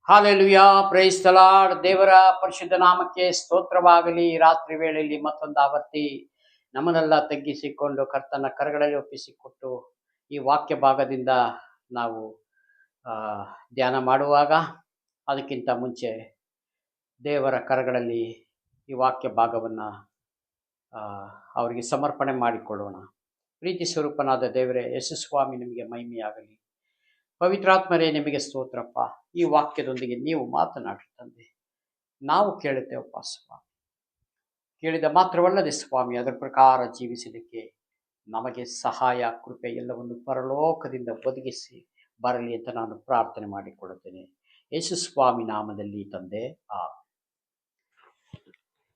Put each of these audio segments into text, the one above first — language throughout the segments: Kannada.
Hallelujah, praise the lord. ದೇವರ ಪರಿಶುದ್ಧ ನಾಮಕ್ಕೆ ಸ್ತೋತ್ರವಾಗಲಿ. ರಾತ್ರಿ ವೇಳೆಯಲ್ಲಿ ಮತ್ತೊಂದು ಆವರ್ತಿ ನಮ್ಮನ್ನೆಲ್ಲ ತಗ್ಗಿಸಿಕೊಂಡು ಕರ್ತನ ಕರಗಳಲ್ಲಿ ಒಪ್ಪಿಸಿಕೊಟ್ಟು ಈ ವಾಕ್ಯ ಭಾಗದಿಂದ ನಾವು ಆ, ಧ್ಯಾನ ಮಾಡುವಾಗ ಅದಕ್ಕಿಂತ ಮುಂಚೆ ದೇವರ ಕರಗಳಲ್ಲಿ ಈ ವಾಕ್ಯ ಭಾಗವನ್ನು ಅವರಿಗೆ ಸಮರ್ಪಣೆ ಮಾಡಿಕೊಳ್ಳೋಣ. ಪ್ರೀತಿ ಸ್ವರೂಪನಾದ ದೇವರೇ, ಯೇಸು ಸ್ವಾಮಿ ನಿಮಗೆ ಮಹಿಮೆಯಾಗಲಿ. ಪವಿತ್ರಾತ್ಮರೇ, ನಿಮಗೆ ಸ್ತೋತ್ರಪ್ಪ. ಈ ವಾಕ್ಯದೊಂದಿಗೆ ನೀವು ಮಾತನಾಡಿ ತಂದೆ, ನಾವು ಕೇಳುತ್ತೇವಪ್ಪ ಸ್ವಾಮಿ. ಕೇಳಿದ ಮಾತ್ರವಲ್ಲದೆ ಸ್ವಾಮಿ, ಅದರ ಪ್ರಕಾರ ಜೀವಿಸಲಿಕ್ಕೆ ನಮಗೆ ಸಹಾಯ, ಕೃಪೆ ಎಲ್ಲವನ್ನು ಪರಲೋಕದಿಂದ ಒದಗಿಸಿ ಬರಲಿ ಅಂತ ನಾನು ಪ್ರಾರ್ಥನೆ ಮಾಡಿಕೊಳ್ಳುತ್ತೇನೆ ಯೇಸು ಸ್ವಾಮಿ ನಾಮದಲ್ಲಿ ತಂದೆ.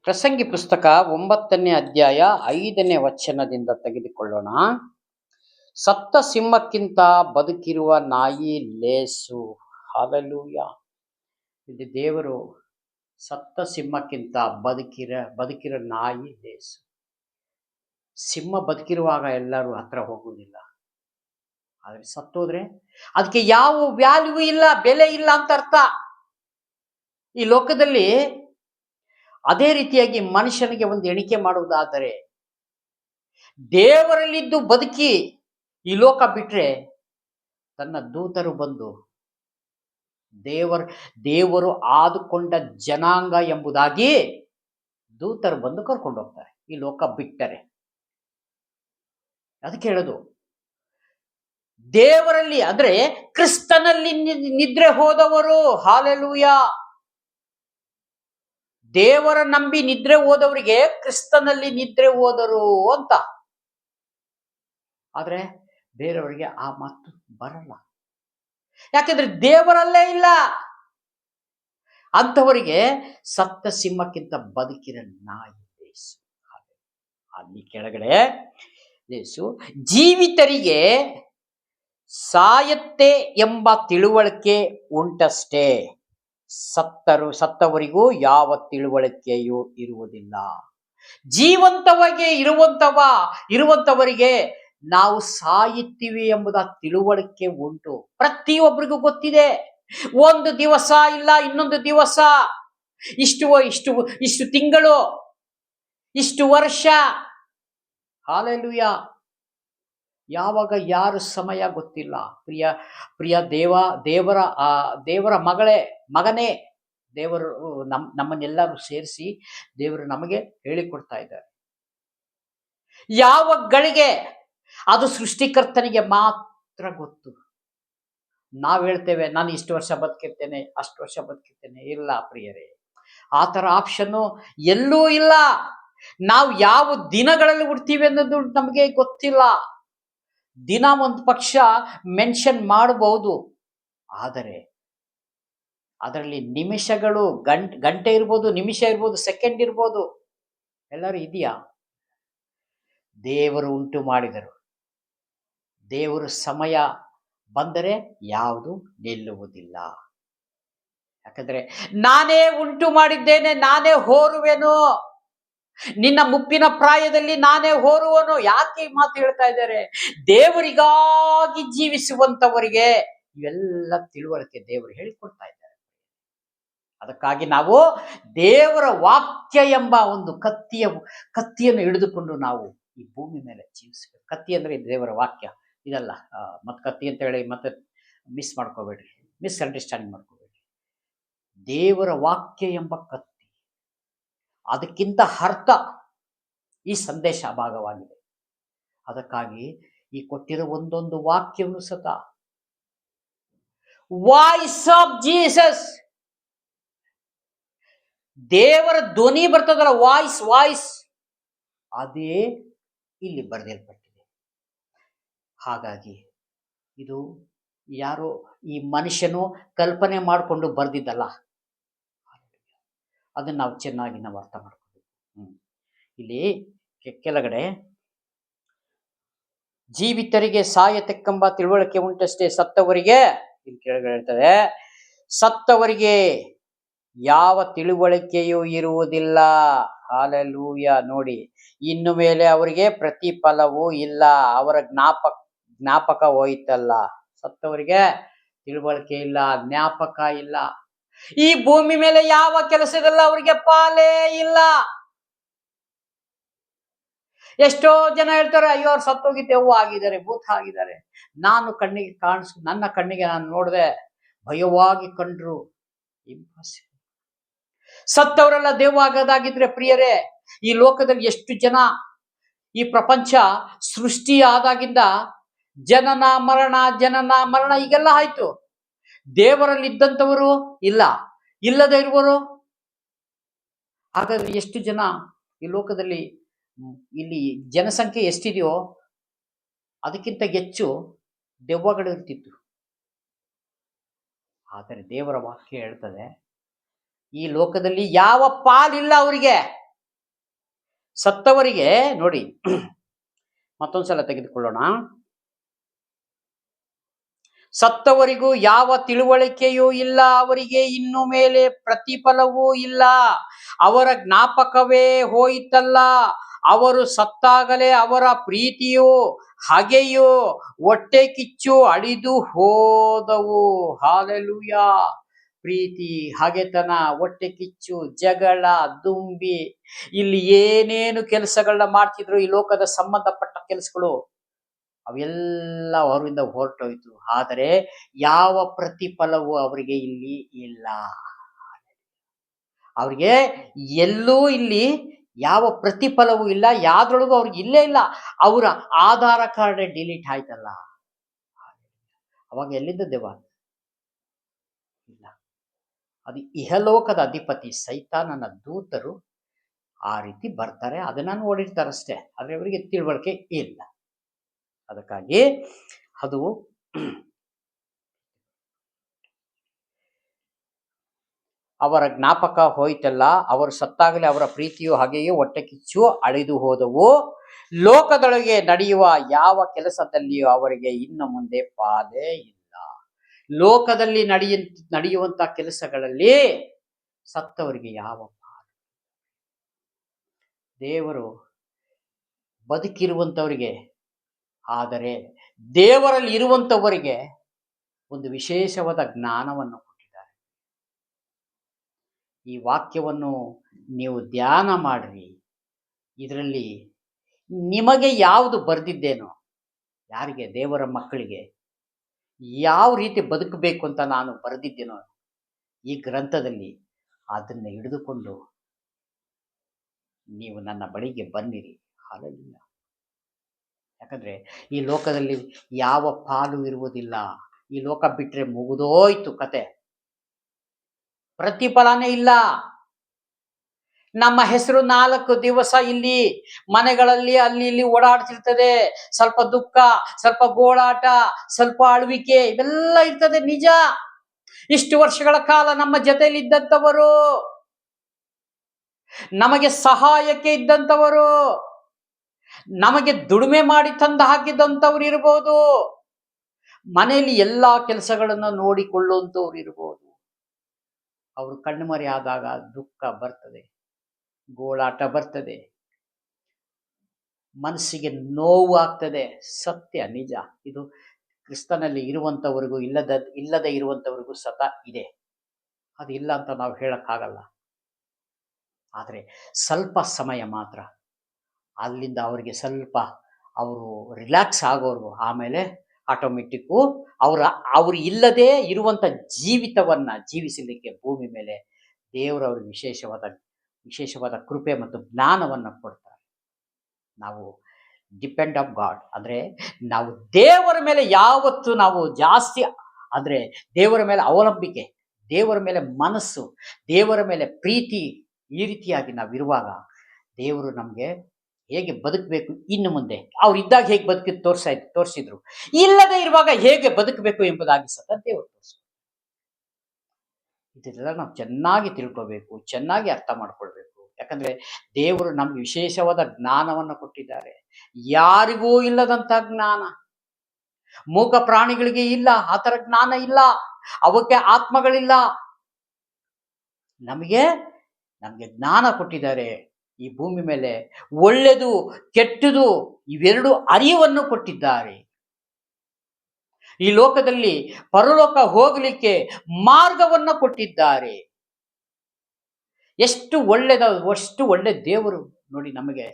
ಪ್ರಸಂಗಿ ಪುಸ್ತಕ 9ನೇ ಅಧ್ಯಾಯ 5ನೇ ವಚನದಿಂದ ತೆಗೆದುಕೊಳ್ಳೋಣ. ಸತ್ತ ಸಿಂಹಕ್ಕಿಂತ ಬದುಕಿರುವ ನಾಯಿ ಲೇಸು. ಹಾಲೆಲೂಯ. ಇದು ದೇವರು ಸತ್ತ ಸಿಂಹಕ್ಕಿಂತ ಬದುಕಿರೋ ನಾಯಿ ಲೇಸು. ಸಿಂಹ ಬದುಕಿರುವಾಗ ಎಲ್ಲರೂ ಹತ್ರ ಹೋಗುವುದಿಲ್ಲ, ಆದರೆ ಸತ್ತೋದ್ರೆ ಅದಕ್ಕೆ ಯಾವ ವ್ಯಾಲ್ಯೂ ಇಲ್ಲ, ಬೆಲೆ ಇಲ್ಲ ಅಂತ ಅರ್ಥ. ಈ ಲೋಕದಲ್ಲಿ ಅದೇ ರೀತಿಯಾಗಿ ಮನುಷ್ಯನಿಗೆ ಒಂದು ಎಣಿಕೆ ಮಾಡುವುದಾದರೆ, ದೇವರಲ್ಲಿದ್ದು ಬದುಕಿ ಈ ಲೋಕ ಬಿಟ್ರೆ ತನ್ನ ದೂತರು ಬಂದು ದೇವರು ಆದುಕೊಂಡ ಜನಾಂಗ ಎಂಬುದಾಗಿ ದೂತರು ಬಂದು ಕರ್ಕೊಂಡು ಹೋಗ್ತಾರೆ ಈ ಲೋಕ ಬಿಟ್ಟರೆ. ಅದಕ್ಕೆ ಹೇಳೋದು, ದೇವರಲ್ಲಿ ಅಂದ್ರೆ ಕ್ರಿಸ್ತನಲ್ಲಿ ನಿದ್ರೆ ಹೋದವರು. ಹಾಲೆಲೂಯ. ದೇವರ ನಂಬಿ ನಿದ್ರೆ ಹೋದವರಿಗೆ ಕ್ರಿಸ್ತನಲ್ಲಿ ನಿದ್ರೆ ಹೋದರು ಅಂತ. ಆದ್ರೆ ಬೇರೆಯವರಿಗೆ ಆ ಮಾತು ಬರಲ್ಲ, ಯಾಕೆಂದ್ರೆ ದೇವರಲ್ಲೇ ಇಲ್ಲ. ಅಂಥವರಿಗೆ ಸತ್ತ ಸಿಂಹಕ್ಕಿಂತ ಬದುಕಿರ ನಾಯಿ ಲೇಸು. ಅಲ್ಲಿ ಕೆಳಗಡೆ ಲೇಸು, ಜೀವಿತರಿಗೆ ಸಾಯತ್ತೆ ಎಂಬ ತಿಳುವಳಿಕೆ ಉಂಟಷ್ಟೇ, ಸತ್ತವರಿಗೂ ಯಾವ ತಿಳುವಳಿಕೆಯೂ ಇರುವುದಿಲ್ಲ. ಜೀವಂತವಾಗಿ ಇರುವಂತವರಿಗೆ ನಾವು ಸಾಯುತ್ತೀವಿ ಎಂಬುದ ತಿಳುವಳಿಕೆ ಉಂಟು. ಪ್ರತಿಯೊಬ್ಬರಿಗೂ ಗೊತ್ತಿದೆ, ಒಂದು ದಿವಸ ಇಲ್ಲ ಇನ್ನೊಂದು ದಿವಸ, ಇಷ್ಟು ತಿಂಗಳು, ಇಷ್ಟು ವರ್ಷ. ಹಾಲೆಲೂಯ. ಯಾವಾಗ ಯಾರು ಸಮಯ ಗೊತ್ತಿಲ್ಲ. ಪ್ರಿಯ ದೇವರ ಮಗನೇ, ದೇವರು ನಮ್ಮನ್ನೆಲ್ಲರೂ ಸೇರಿಸಿ ದೇವರು ನಮಗೆ ಹೇಳಿಕೊಡ್ತಾ ಇದ್ದಾರೆ. ಯಾವ ಗಳಿಗೆ ಅದು ಸೃಷ್ಟಿಕರ್ತನಿಗೆ ಮಾತ್ರ ಗೊತ್ತು. ನಾವು ಹೇಳ್ತೇವೆ, ನಾನು ಇಷ್ಟು ವರ್ಷ ಬದುಕಿರ್ತೇನೆ, ಅಷ್ಟು ವರ್ಷ ಬದುಕಿರ್ತೇನೆ. ಇಲ್ಲ ಪ್ರಿಯರೇ, ಆ ಥರ ಆಪ್ಷನ್ನು ಎಲ್ಲೂ ಇಲ್ಲ. ನಾವು ಯಾವ ದಿನಗಳಲ್ಲಿ ಹುಡ್ತೀವಿ ಅನ್ನೋದು ನಮಗೆ ಗೊತ್ತಿಲ್ಲ. ದಿನ ಒಂದು ಪಕ್ಷ ಮೆನ್ಷನ್ ಮಾಡಬಹುದು, ಆದರೆ ಅದರಲ್ಲಿ ನಿಮಿಷಗಳು, ಗಂಟೆ ಇರ್ಬೋದು, ನಿಮಿಷ ಇರ್ಬೋದು, ಸೆಕೆಂಡ್ ಇರ್ಬೋದು, ಎಲ್ಲರೂ ಇದೆಯಾ? ದೇವರು ಉಂಟು ಮಾಡಿದರು. ದೇವರು ಸಮಯ ಬಂದರೆ ಯಾವುದು ನಿಲ್ಲುವುದಿಲ್ಲ. ಯಾಕಂದ್ರೆ ನಾನೇ ಉಂಟು ಮಾಡಿದ್ದೇನೆ, ನಾನೇ ಹೋರುವೆನು, ನಿನ್ನ ಮುಪ್ಪಿನ ಪ್ರಾಯದಲ್ಲಿ ನಾನೇ ಹೋರುವನು. ಯಾಕೆ ಈ ಮಾತು ಹೇಳ್ತಾ ಇದ್ದಾರೆ? ದೇವರಿಗಾಗಿ ಜೀವಿಸುವಂತವರಿಗೆ ಇವೆಲ್ಲ ತಿಳುವಳಿಕೆ ದೇವರು ಹೇಳಿಕೊಡ್ತಾ ಇದ್ದಾರೆ. ಅದಕ್ಕಾಗಿ ನಾವು ದೇವರ ವಾಕ್ಯ ಎಂಬ ಒಂದು ಕತ್ತಿಯನ್ನು ಹಿಡಿದುಕೊಂಡು ನಾವು ಈ ಭೂಮಿ ಮೇಲೆ ಜೀವಿಸಬೇಕು. ಕತ್ತಿ ಅಂದ್ರೆ ದೇವರ ವಾಕ್ಯ, ಇದಲ್ಲ. ಮತ್ತೆ ಕತ್ತಿ ಅಂತ ಹೇಳಿ ಮತ್ತೆ ಮಿಸ್ಅಂಡರ್ಸ್ಟ್ಯಾಂಡಿಂಗ್ ಮಾಡ್ಕೋಬೇಡ್ರಿ. ದೇವರ ವಾಕ್ಯ ಎಂಬ ಕತ್ತಿ, ಅದಕ್ಕಿಂತ ಅರ್ಥ ಈ ಸಂದೇಶ ಭಾಗವಾಗಿದೆ. ಅದಕ್ಕಾಗಿ ಈ ಕೊಟ್ಟಿರೋ ಒಂದೊಂದು ವಾಕ್ಯವನ್ನು ಸತ ವಾಯ್ಸ್ ಆಫ್ ಜೀಸಸ್, ದೇವರ ಧ್ವನಿ ಬರ್ತದಲ್ಲ, ವಾಯ್ಸ್, ಅದೇ ಇಲ್ಲಿ ಬರೆದಿರಲ್ಪಟ್ಟಿದೆ. ಹಾಗಾಗಿ ಇದು ಯಾರೋ ಈ ಮನುಷ್ಯನು ಕಲ್ಪನೆ ಮಾಡಿಕೊಂಡು ಬರೆದಿದ್ದಲ್ಲ, ಅದನ್ನು ನಾವು ಚೆನ್ನಾಗಿ ಅರ್ಥ ಮಾಡ್ಕೋಬೇಕು. ಇಲ್ಲಿ ಕೆಳಗಡೆ ಜೀವಿತರಿಗೆ ಸಾಯತಕ್ಕೆಂಬ ತಿಳುವಳಿಕೆ ಉಂಟಷ್ಟೇ, ಸತ್ತವರಿಗೆ, ಇಲ್ಲಿ ಕೆಳಗಡೆ ಹೇಳ್ತದೆ, ಸತ್ತವರಿಗೆ ಯಾವ ತಿಳುವಳಿಕೆಯೂ ಇರುವುದಿಲ್ಲ. ಹಾಲೆಲೂಯ. ನೋಡಿ, ಇನ್ನು ಮೇಲೆ ಅವರಿಗೆ ಪ್ರತಿಫಲವೂ ಇಲ್ಲ, ಅವರ ಜ್ಞಾಪಕ ಹೋಯ್ತಲ್ಲ. ಸತ್ತವರಿಗೆ ತಿಳುವಳಿಕೆ ಇಲ್ಲ, ಜ್ಞಾಪಕ ಇಲ್ಲ. ಈ ಭೂಮಿ ಮೇಲೆ ಯಾವ ಕೆಲಸದಲ್ಲ ಅವರಿಗೆ ಪಾಲೇ ಇಲ್ಲ. ಎಷ್ಟೋ ಜನ ಹೇಳ್ತಾರೆ, ಅಯ್ಯೋ ಅವ್ರು ಸತ್ತೋಗಿ ದೆವ್ವ ಆಗಿದ್ದಾರೆ, ಭೂತ ಆಗಿದ್ದಾರೆ. ನನ್ನ ಕಣ್ಣಿಗೆ ನಾನು ನೋಡಿದೆ, ಭಯವಾಗಿ ಕಂಡ್ರು. ಇಂಪಾಸಿಬಲ್. ಸತ್ತವರೆಲ್ಲ ದೆವ್ವ ಆಗೋದಾಗಿದ್ರೆ ಪ್ರಿಯರೇ, ಈ ಲೋಕದಲ್ಲಿ ಎಷ್ಟು ಜನ, ಈ ಪ್ರಪಂಚ ಸೃಷ್ಟಿ ಆದಾಗಿಂದ ಜನನ ಮರಣ ಈಗೆಲ್ಲ ಆಯ್ತು. ದೇವರಲ್ಲಿ ಇದ್ದಂಥವರು ಇಲ್ಲ, ಇಲ್ಲದೆ ಇರುವರು. ಹಾಗಾದ್ರೆ ಎಷ್ಟು ಜನ ಈ ಲೋಕದಲ್ಲಿ, ಇಲ್ಲಿ ಜನಸಂಖ್ಯೆ ಎಷ್ಟಿದೆಯೋ ಅದಕ್ಕಿಂತ ಹೆಚ್ಚು ದೆವ್ವಗಳು ಇರ್ತಿತ್ತು. ಆದರೆ ದೇವರ ವಾಕ್ಯ ಹೇಳ್ತದೆ, ಈ ಲೋಕದಲ್ಲಿ ಯಾವ ಪಾಲಿಲ್ಲ ಅವರಿಗೆ. ಸತ್ತವರಿಗೆ ನೋಡಿ, ಮತ್ತೊಂದ್ಸಲ ತೆಗೆದುಕೊಳ್ಳೋಣ. ಸತ್ತವರಿಗೂ ಯಾವ ತಿಳುವಳಿಕೆಯೂ ಇಲ್ಲ, ಅವರಿಗೆ ಇನ್ನು ಮೇಲೆ ಪ್ರತಿಫಲವೂ ಇಲ್ಲ. ಅವರ ಜ್ಞಾಪಕವೇ ಹೋಯಿತಲ್ಲ. ಅವರು ಸತ್ತಾಗಲೇ ಅವರ ಪ್ರೀತಿಯು, ಹಗೆಯು, ಹೊಟ್ಟೆ ಕಿಚ್ಚು ಅಳಿದು ಹೋದವು. ಹಾಲೆಲೂಯಾ. ಪ್ರೀತಿ, ಹಗೆತನ, ಹೊಟ್ಟೆ ಕಿಚ್ಚು, ಜಗಳ, ದುಂಬಿ, ಇಲ್ಲಿ ಏನೇನು ಕೆಲಸಗಳನ್ನ ಮಾಡ್ತಿದ್ರು, ಈ ಲೋಕದ ಸಂಬಂಧಪಟ್ಟ ಕೆಲಸಗಳು, ಅವೆಲ್ಲ ಅವರಿಂದ ಹೊರಟೋಯ್ತು. ಆದರೆ ಯಾವ ಪ್ರತಿಫಲವೂ ಅವರಿಗೆ ಇಲ್ಲಿ ಇಲ್ಲ. ಅವ್ರಿಗೆ ಎಲ್ಲೂ ಇಲ್ಲಿ ಯಾವ ಪ್ರತಿಫಲವೂ ಇಲ್ಲ, ಯಾವ್ದ್ರೊಳಗೂ ಅವ್ರಿಗೆ ಇಲ್ಲೇ ಇಲ್ಲ. ಅವರ ಆಧಾರ ಕಾರ್ಡ್ ಡಿಲೀಟ್ ಆಯ್ತಲ್ಲ, ಅವಾಗ ಎಲ್ಲಿದ್ದ ದೇವ ಇಲ್ಲ. ಅದು ಇಹಲೋಕದ ಅಧಿಪತಿ ಸೈತಾನನ ದೂತರು ಆ ರೀತಿ ಬರ್ತಾರೆ, ಅದನ್ನ ನೋಡಿರ್ತಾರಷ್ಟೇ, ಆದ್ರೆ ಅವರಿಗೆ ತಿಳುವಳಿಕೆ ಇಲ್ಲ. ಅದಕ್ಕಾಗಿ ಅದು ಅವರ ಜ್ಞಾಪಕ ಹೋಯ್ತಲ್ಲ. ಅವರು ಸತ್ತಾಗಲೇ ಅವರ ಪ್ರೀತಿಯು, ಹಗೆಯು, ಹೊಟ್ಟೆ ಕಿಚ್ಚು ಅಳಿದು ಹೋದವು. ಲೋಕದೊಳಗೆ ನಡೆಯುವ ಯಾವ ಕೆಲಸದಲ್ಲಿಯೂ ಅವರಿಗೆ ಇನ್ನು ಮುಂದೆ ಪಾಲೇ ಇಲ್ಲ. ಲೋಕದಲ್ಲಿ ನಡೆಯುವಂತ ಕೆಲಸಗಳಲ್ಲಿ ಸತ್ತವರಿಗೆ ಯಾವ ಪಾಲು? ದೇವರು ಬದುಕಿರುವಂತವರಿಗೆ, ಆದರೆ ದೇವರಲ್ಲಿ ಇರುವಂತವರಿಗೆ ಒಂದು ವಿಶೇಷವಾದ ಜ್ಞಾನವನ್ನು ಕೊಟ್ಟಿದ್ದಾರೆ. ಈ ವಾಕ್ಯವನ್ನು ನೀವು ಧ್ಯಾನ ಮಾಡ್ರಿ. ಇದರಲ್ಲಿ ನಿಮಗೆ ಯಾವುದು ಬರೆದಿದ್ದೇನೋ, ಯಾರಿಗೆ, ದೇವರ ಮಕ್ಕಳಿಗೆ ಯಾವ ರೀತಿ ಬದುಕಬೇಕು ಅಂತ ನಾನು ಬರೆದಿದ್ದೇನೋ ಈ ಗ್ರಂಥದಲ್ಲಿ, ಅದನ್ನು ಹಿಡಿದುಕೊಂಡು ನೀವು ನನ್ನ ಬಳಿಗೆ ಬನ್ನಿರಿ. ಹಾಲೆಲೂಯಾ. ಯಾಕಂದ್ರೆ ಈ ಲೋಕದಲ್ಲಿ ಯಾವ ಪಾಲು ಇರುವುದಿಲ್ಲ. ಈ ಲೋಕ ಬಿಟ್ರೆ ಮುಗಿದೋಯ್ತು ಕತೆ, ಪ್ರತಿಫಲನೇ ಇಲ್ಲ. ನಮ್ಮ ಹೆಸರು 4 ದಿವಸ ಇಲ್ಲಿ ಮನೆಗಳಲ್ಲಿ ಅಲ್ಲಿ ಇಲ್ಲಿ ಓಡಾಡ್ತಿರ್ತದೆ. ಸ್ವಲ್ಪ ದುಃಖ, ಸ್ವಲ್ಪ ಗೋಳಾಟ, ಸ್ವಲ್ಪ ಅಳುವಿಕೆ, ಇವೆಲ್ಲ ಇರ್ತದೆ, ನಿಜ. ಇಷ್ಟು ವರ್ಷಗಳ ಕಾಲ ನಮ್ಮ ಜೊತೆಯಲ್ಲಿ ಇದ್ದಂಥವರು, ನಮಗೆ ಸಹಾಯಕ್ಕೆ ಇದ್ದಂಥವರು, ನಮಗೆ ದುಡಿಮೆ ಮಾಡಿ ತಂದು ಹಾಕಿದಂಥವ್ರು ಇರ್ಬೋದು, ಮನೆಯಲ್ಲಿ ಎಲ್ಲಾ ಕೆಲಸಗಳನ್ನು ನೋಡಿಕೊಳ್ಳುವಂಥವ್ರು ಇರ್ಬೋದು. ಅವರು ಕಣ್ಮರೆ ಆದಾಗ ದುಃಖ ಬರ್ತದೆ, ಗೋಳಾಟ ಬರ್ತದೆ, ಮನಸ್ಸಿಗೆ ನೋವು ಆಗ್ತದೆ. ಸತ್ಯ, ನಿಜ. ಇದು ಕ್ರಿಸ್ತನಲ್ಲಿ ಇರುವಂತವರಿಗೂ ಇಲ್ಲದೆ ಇರುವಂತವರಿಗೂ ಸದಾ ಇದೆ. ಅದು ಇಲ್ಲ ಅಂತ ನಾವು ಹೇಳಕ್ಕಾಗಲ್ಲ. ಆದರೆ ಸ್ವಲ್ಪ ಸಮಯ ಮಾತ್ರ, ಅಲ್ಲಿಂದ ಅವರಿಗೆ ಸ್ವಲ್ಪ ಅವರು ರಿಲ್ಯಾಕ್ಸ್ ಆಗೋರು, ಆಮೇಲೆ ಆಟೋಮೆಟಿಕ್ಕು ಅವರು ಇಲ್ಲದೆ ಇರುವಂತ ಜೀವಿತವನ್ನ ಜೀವಿಸಲಿಕ್ಕೆ ಭೂಮಿ ಮೇಲೆ ದೇವರವ್ರಿಗೆ ವಿಶೇಷವಾದ ಕೃಪೆ ಮತ್ತು ಜ್ಞಾನವನ್ನು ಕೊಡ್ತಾರೆ. ನಾವು ಡಿಪೆಂಡ್ ಆಫ್ ಗಾಡ್, ಅಂದ್ರೆ ನಾವು ದೇವರ ಮೇಲೆ ಯಾವತ್ತು ನಾವು ಜಾಸ್ತಿ, ಅಂದ್ರೆ ದೇವರ ಮೇಲೆ ಅವಲಂಬಿಕೆ, ದೇವರ ಮೇಲೆ ಮನಸ್ಸು, ದೇವರ ಮೇಲೆ ಪ್ರೀತಿ, ಈ ರೀತಿಯಾಗಿ ನಾವಿರುವಾಗ ದೇವರು ನಮ್ಗೆ ಹೇಗೆ ಬದುಕಬೇಕು, ಇನ್ನು ಮುಂದೆ ಅವ್ರು ಇದ್ದಾಗ ಹೇಗೆ ಬದುಕಿ ತೋರಿಸಿದ್ರು, ಇಲ್ಲದೆ ಇರುವಾಗ ಹೇಗೆ ಬದುಕಬೇಕು ಎಂಬುದಾಗಿ ಸಹ ದೇವರು ತೋರಿಸಿದ್ರು. ಇದೆಲ್ಲ ನಾವು ಚೆನ್ನಾಗಿ ತಿಳ್ಕೋಬೇಕು, ಚೆನ್ನಾಗಿ ಅರ್ಥ ಮಾಡ್ಕೊಳ್ಬೇಕು. ಯಾಕಂದ್ರೆ ದೇವರು ನಮ್ಗೆ ವಿಶೇಷವಾದ ಜ್ಞಾನವನ್ನು ಕೊಟ್ಟಿದ್ದಾರೆ. ಯಾರಿಗೂ ಇಲ್ಲದಂತ ಜ್ಞಾನ, ಮೂಕ ಪ್ರಾಣಿಗಳಿಗೆ ಇಲ್ಲ, ಆ ತರ ಜ್ಞಾನ ಇಲ್ಲ, ಅವಕ್ಕೆ ಆತ್ಮಗಳಿಲ್ಲ. ನಮಗೆ ಜ್ಞಾನ ಕೊಟ್ಟಿದ್ದಾರೆ. ಈ ಭೂಮಿ ಮೇಲೆ ಒಳ್ಳೆದು ಕೆಟ್ಟದು ಇವೆರಡು ಅರಿವನ್ನು ಕೊಟ್ಟಿದ್ದಾರೆ. ಈ ಲೋಕದಲ್ಲಿ ಪರಲೋಕ ಹೋಗಲಿಕ್ಕೆ ಮಾರ್ಗವನ್ನ ಕೊಟ್ಟಿದ್ದಾರೆ. ಎಷ್ಟು ಒಳ್ಳೆ ದೇವರು ನೋಡಿ ನಮಗೆ.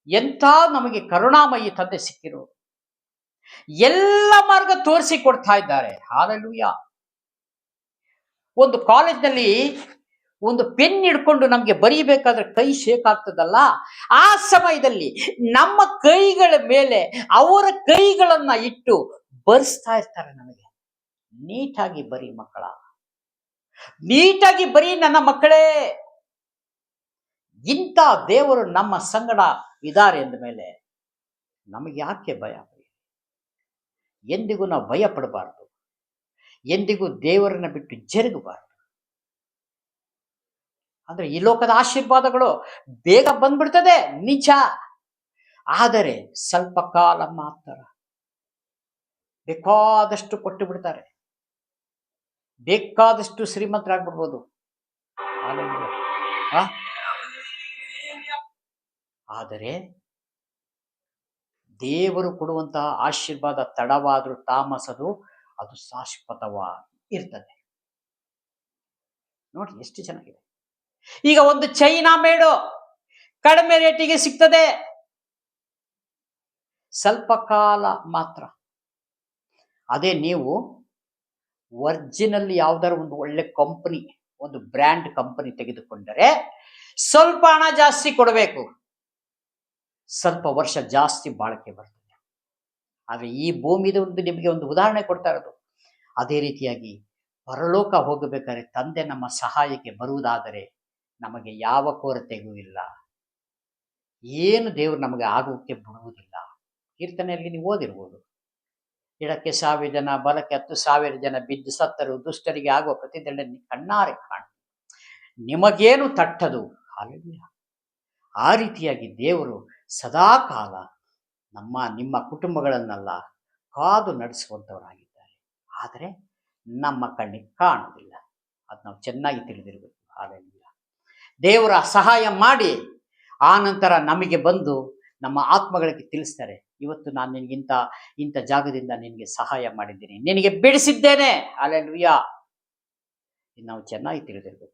ಎಂಥ ನಮಗೆ ಕರುಣಾಮಯಿ ತಂದೆ ಸಿಕ್ಕಿರೋ, ಎಲ್ಲ ಮಾರ್ಗ ತೋರಿಸಿ ಕೊಡ್ತಾ ಇದ್ದಾರೆ. ಹಾಲೆಲೂಯಾ. ಒಂದು ಕಾಲೇಜ್ನಲ್ಲಿ ಒಂದು ಪೆನ್ ಹಿಡ್ಕೊಂಡು ನಮಗೆ ಬರೀಬೇಕಾದ್ರೆ ಕೈ ಶೇಕ್ ಆಗ್ತದಲ್ಲ, ಆ ಸಮಯದಲ್ಲಿ ನಮ್ಮ ಕೈಗಳ ಮೇಲೆ ಅವರ ಕೈಗಳನ್ನ ಇಟ್ಟು ಬರೆಸ್ತಾ ಇರ್ತಾರೆ ನಮಗೆ. ನೀಟಾಗಿ ಬರೀ ಮಕ್ಕಳ, ನೀಟಾಗಿ ಬರೀ ನನ್ನ ಮಕ್ಕಳೇ. ಇಂಥ ದೇವರು ನಮ್ಮ ಸಂಗಡ ಇದ್ದಾರೆ ಎಂದ ಮೇಲೆ ನಮಗೆ ಯಾಕೆ ಭಯ? ಎಂದಿಗೂ ನಾವು ಭಯ ಪಡಬಾರ್ದು, ಎಂದಿಗೂ ದೇವರನ್ನ ಬಿಟ್ಟು ಜರುಗಬಾರ್ದು. ಅಂದ್ರೆ ಈ ಲೋಕದ ಆಶೀರ್ವಾದಗಳು ಬೇಗ ಬಂದ್ಬಿಡ್ತದೆ ನಿಜ, ಆದರೆ ಸ್ವಲ್ಪ ಕಾಲ ಮಾತ್ರ. ಬೇಕಾದಷ್ಟು ಕೊಟ್ಟು ಬಿಡ್ತಾರೆ, ಬೇಕಾದಷ್ಟು ಶ್ರೀಮಂತರಾಗ್ಬಿಡ್ಬೋದು. ಆದರೆ ದೇವರು ಕೊಡುವಂತಹ ಆಶೀರ್ವಾದ ತಡವಾದರೂ ತಾಮಸದು, ಅದು ಶಾಶ್ವತವಾಗಿ ಇರ್ತದೆ. ನೋಡಿ ಎಷ್ಟು ಚೆನ್ನಾಗಿದೆ. ಈಗ ಒಂದು ಚೈನಾ ಮೇಡು ಕಡಿಮೆ ರೇಟಿಗೆ ಸಿಗ್ತದೆ, ಸ್ವಲ್ಪ ಕಾಲ ಮಾತ್ರ. ಅದೇ ನೀವು ಒರಿಜಿನಲ್ ಯಾವ್ದಾರು ಒಂದು ಒಳ್ಳೆ ಕಂಪನಿ, ಒಂದು ಬ್ರ್ಯಾಂಡ್ ಕಂಪನಿ ತೆಗೆದುಕೊಂಡರೆ ಸ್ವಲ್ಪ ಹಣ ಜಾಸ್ತಿ ಕೊಡಬೇಕು, ಸ್ವಲ್ಪ ವರ್ಷ ಜಾಸ್ತಿ ಬಾಳಿಕೆ ಬರ್ತದೆ. ಆದರೆ ಈ ಭೂಮಿದ ನಿಮಗೆ ಒಂದು ಉದಾಹರಣೆ ಕೊಡ್ತಾ ಇರೋದು. ಅದೇ ರೀತಿಯಾಗಿ ಪರಲೋಕ ಹೋಗಬೇಕಾದ್ರೆ ತಂದೆ ನಮ್ಮ ಸಹಾಯಕ್ಕೆ ಬರುವುದಾದರೆ ನಮಗೆ ಯಾವ ಕೊರತೆಗೂ ಇಲ್ಲ, ಏನು ದೇವರು ನಮಗೆ ಆಗೋಕ್ಕೆ ಬಿಡುವುದಿಲ್ಲ. ಕೀರ್ತನೆಯಲ್ಲಿ ನೀವು ಓದಿರ್ಬೋದು, ಎಡಕ್ಕೆ 1000 ಜನ, ಬಲಕ್ಕೆ 10,000 ಜನ ಬಿದ್ದು ಸತ್ತರು, ದುಷ್ಟರಿಗೆ ಆಗುವ ಪ್ರತಿದಂಡನೆ ಕಣ್ಣಾರೆ ಕಾಣು, ನಿಮಗೇನು ತಟ್ಟದು. ಹಾಲೆಲೂಯಾ. ಆ ರೀತಿಯಾಗಿ ದೇವರು ಸದಾ ಕಾಲ ನಿಮ್ಮ ಕುಟುಂಬಗಳನ್ನೆಲ್ಲ ಕಾದು ನಡೆಸುವಂಥವರಾಗಿದ್ದಾರೆ. ಆದರೆ ನಮ್ಮ ಕಣ್ಣಿಗೆ ಕಾಣುವುದಿಲ್ಲ, ಅದು ನಾವು ಚೆನ್ನಾಗಿ ತಿಳಿದಿರಬೇಕು. ಹಾಲೆಲೂಯಾ. ದೇವರ ಸಹಾಯ ಮಾಡಿ ಆ ನಂತರ ನಮಗೆ ಬಂದು ನಮ್ಮ ಆತ್ಮಗಳಿಗೆ ತಿಳಿಸ್ತಾರೆ, ಇವತ್ತು ನಾನು ನಿನಗಿಂತ ಇಂಥ ಜಾಗದಿಂದ ನಿನಗೆ ಸಹಾಯ ಮಾಡಿದ್ದೀನಿ, ನಿನಗೆ ಬಿಡಿಸಿದ್ದೇನೆ. ಹಾಲೆಲೂಯಾ. ನಾವು ಚೆನ್ನಾಗಿ ತಿಳಿದಿರಬೇಕು.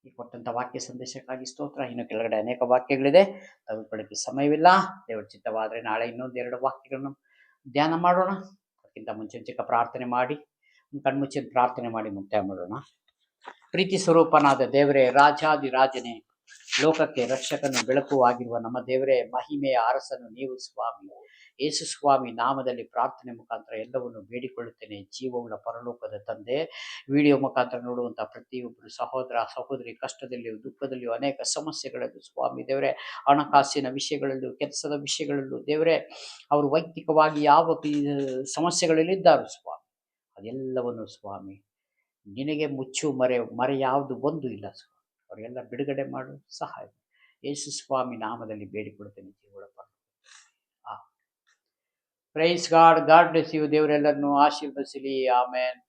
ಈ ಕೊಟ್ಟಂತ ವಾಕ್ಯ ಸಂದೇಶಕ್ಕಾಗಿ ಸ್ತೋತ್ರ. ಇನ್ನು ಕೆಳಗಡೆ ಅನೇಕ ವಾಕ್ಯಗಳಿದೆ, ತೆಗೆದುಕೊಳ್ಳಕ್ಕೆ ಸಮಯವಿಲ್ಲ. ದೇವರ ಚಿತ್ತವಾದರೆ ನಾಳೆ ಇನ್ನೊಂದು 2 ವಾಕ್ಯಗಳನ್ನು ಧ್ಯಾನ ಮಾಡೋಣ. ಅದಕ್ಕಿಂತ ಮುಂಚೆ ಚಿಕ್ಕ ಪ್ರಾರ್ಥನೆ ಮಾಡಿ, ಕಣ್ಮುಚ್ಚಿದ ಪ್ರಾರ್ಥನೆ ಮಾಡಿ ಮುಕ್ತಾಯ ಮಾಡೋಣ. ಪ್ರೀತಿ ಸ್ವರೂಪನಾದ ದೇವರೇ, ರಾಜಾದಿರಾಜನೇ, ಲೋಕಕ್ಕೆ ರಕ್ಷಕನು ಬೆಳಕು ಆಗಿರುವ ನಮ್ಮ ದೇವರೇ, ಮಹಿಮೆಯ ಅರಸನು ನೀವು ಸ್ವಾಮಿ. ಯೇಸು ಸ್ವಾಮಿ ನಾಮದಲ್ಲಿ ಪ್ರಾರ್ಥನೆ ಮುಖಾಂತರ ಎಲ್ಲವನ್ನು ಬೇಡಿಕೊಳ್ಳುತ್ತೇನೆ. ಜೀವವುಳ್ಳ ಪರಲೋಕದ ತಂದೆ, ವಿಡಿಯೋ ಮುಖಾಂತರ ನೋಡುವಂಥ ಪ್ರತಿಯೊಬ್ಬರು ಸಹೋದರ ಸಹೋದರಿ ಕಷ್ಟದಲ್ಲಿಯೂ ದುಃಖದಲ್ಲಿಯೂ ಅನೇಕ ಸಮಸ್ಯೆಗಳಲ್ಲೂ ಸ್ವಾಮಿ ದೇವರೇ, ಹಣಕಾಸಿನ ವಿಷಯಗಳಲ್ಲೂ ಕೆಲಸದ ವಿಷಯಗಳಲ್ಲೂ ದೇವರೇ, ಅವರು ವೈಯಕ್ತಿಕವಾಗಿ ಯಾವ ಸಮಸ್ಯೆಗಳಲ್ಲಿದ್ದಾರೋ ಸ್ವಾಮಿ, ಅದೆಲ್ಲವನ್ನು ಸ್ವಾಮಿ ನಿನಗೆ ಮುಚ್ಚು ಮರೆ ಯಾವುದು ಒಂದು ಇಲ್ಲ ಸ್ವಾಮಿ. ಅವರೆಲ್ಲ ಬಿಡುಗಡೆ ಮಾಡು, ಸಹಾಯ ಯೇಸು ಸ್ವಾಮಿ ನಾಮದಲ್ಲಿ ಬೇಡಿಕೊಡುತ್ತೇನೆ. ಜೀವಗಳ praise God. God bless you. ದೇವರೆಲ್ಲರನ್ನು ಆಶೀರ್ವದಿಸಲಿ. ಆಮೇನ್.